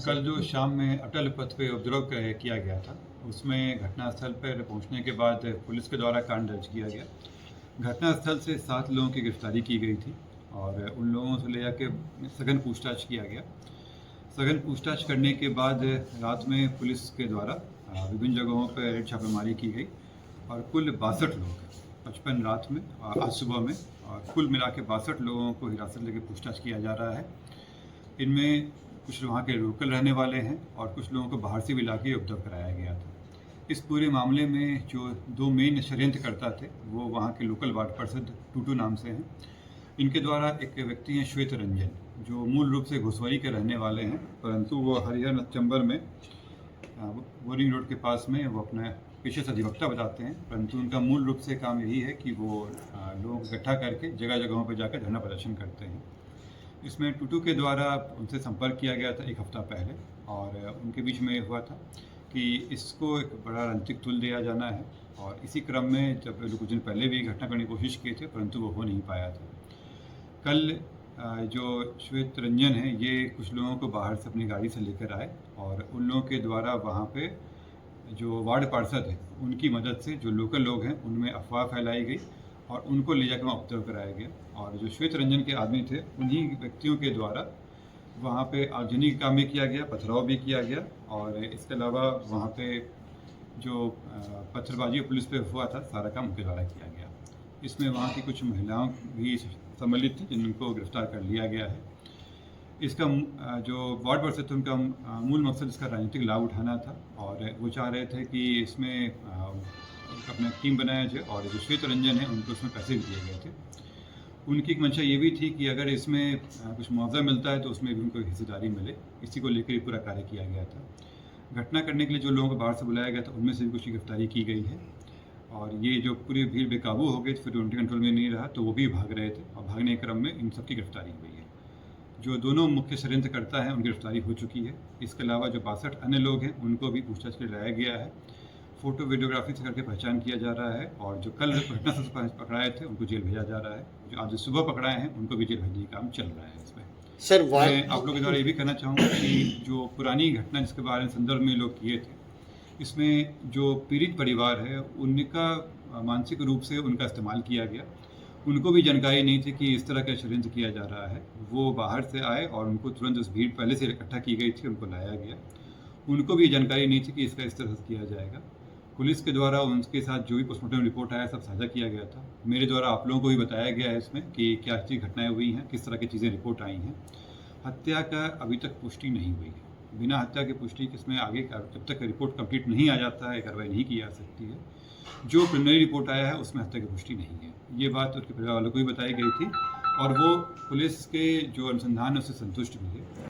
कल जो शाम में अटल पथ पे उपद्रव किया गया था, उसमें घटनास्थल पर पहुंचने के बाद पुलिस के द्वारा कांड दर्ज किया गया। घटनास्थल से 7 लोगों की गिरफ्तारी की गई थी और उन लोगों से ले जाके सघन पूछताछ किया गया। सघन पूछताछ करने के बाद रात में पुलिस के द्वारा विभिन्न जगहों पर रेड छापेमारी की गई और कुल 62 लोग 55 रात में और आज सुबह में और कुल मिला के 62 लोगों को हिरासत लेके पूछताछ किया जा रहा है। इनमें कुछ वहाँ के लोकल रहने वाले हैं और कुछ लोगों को बाहर से भी लाके उपद्रव कराया गया था। इस पूरे मामले में जो 2 मेन षड्यंत्रकर्ता थे वो वहाँ के लोकल वार्ड पार्षद टूटू नाम से हैं। इनके द्वारा एक व्यक्ति हैं श्वेत रंजन, जो मूल रूप से घुसवरी के रहने वाले हैं, परंतु वो हरिहर चंबर में बोरिंग रोड के पास में वो अपना पेशे से अधिवक्ता बताते हैं, परंतु उनका मूल रूप से काम यही है कि वो लोगों को इकट्ठा करके जगह जगहों पर जाकर धरना प्रदर्शन करते हैं। इसमें टूटू के द्वारा उनसे संपर्क किया गया था 1 हफ्ता पहले और उनके बीच में हुआ था कि इसको एक बड़ा राजनीतिक तुल दिया जाना है और इसी क्रम में जब लोग कुछ दिन पहले भी घटना करने की कोशिश किए थे, परंतु वो हो नहीं पाया था। कल जो श्वेत रंजन है ये कुछ लोगों को बाहर से अपनी गाड़ी से लेकर आए और उन लोगों के द्वारा वहाँ पे जो वार्ड पार्षद है उनकी मदद से जो लोकल लोग हैं उनमें अफवाह फैलाई गई और उनको ले जाकर वहाँ उपद्रव कराया गया। और जो श्वेत रंजन के आदमी थे उन्हीं व्यक्तियों के द्वारा वहाँ पे आगजनी का काम भी किया गया, पथराव भी किया गया और इसके अलावा वहाँ पे जो पत्थरबाजी पुलिस पे हुआ था सारा काम उनके द्वारा किया गया। इसमें वहाँ की कुछ महिलाओं भी सम्मिलित थी जिनको गिरफ्तार कर लिया गया है। इसका जो वार्ड पार्षद थे उनका मूल मकसद इसका राजनीतिक लाभ उठाना था और वो चाह रहे थे कि इसमें अपना टीम बनाया जाए और जो श्वेत रंजन है उनको उसमें पैसे भी दिए गए थे। उनकी एक मंशा ये भी थी कि अगर इसमें कुछ मुआवजा मिलता है तो उसमें भी उनको हिस्सेदारी मिले, इसी को लेकर पूरा कार्य किया गया था। घटना करने के लिए जो लोगों को बाहर से बुलाया गया था उनमें से भी कुछ की गिरफ्तारी की गई है और ये जो पूरी भीड़ बेकाबू हो गई फिर उनके कंट्रोल में नहीं रहा तो वो भी भाग रहे थे और भागने के क्रम में इन सबकी गिरफ्तारी हुई है। जो दोनों मुख्य षड्यंत्रकर्ता हैं उनकी गिरफ्तारी हो चुकी है। इसके अलावा जो 62 अन्य लोग हैं उनको भी पूछताछ के लिए लाया गया है। फोटो वीडियोग्राफी से करके पहचान किया जा रहा है और जो कल घटना से पकड़ाए थे उनको जेल भेजा जा रहा है। जो आज सुबह पकड़ाए हैं उनको भी जेल भेजने का काम चल रहा है। इसमें सर मैं आप लोगों के द्वारा ये भी कहना चाहूँगा कि जो पुरानी घटना जिसके बारे में संदर्भ में लोग किए थे, इसमें जो पीड़ित परिवार है उनका मानसिक रूप से उनका इस्तेमाल किया गया। उनको भी जानकारी नहीं थी कि इस तरह का षड्यंत्र किया जा रहा है। वो बाहर से आए और उनको तुरंत उस भीड़ पहले से इकट्ठा की गई थी, उनको लाया गया। उनको भी जानकारी नहीं थी कि इसका इस तरह से किया जाएगा। पुलिस के द्वारा उनके साथ जो भी पोस्टमार्टम रिपोर्ट आया सब साझा किया गया था। मेरे द्वारा आप लोगों को भी बताया गया है इसमें कि क्या चीज़ घटनाएं हुई हैं, किस तरह की चीज़ें रिपोर्ट आई हैं। हत्या का अभी तक पुष्टि नहीं हुई है। बिना हत्या की पुष्टि इसमें आगे जब तक रिपोर्ट कंप्लीट नहीं आ जाता है कार्रवाई नहीं की जा सकती है। जो प्रिलिमिनरी रिपोर्ट आया है उसमें हत्या की पुष्टि नहीं है। ये बात उसके परिवार वालों को भी बताई गई थी और वो पुलिस के जो अनुसंधान है उससे संतुष्ट भी है।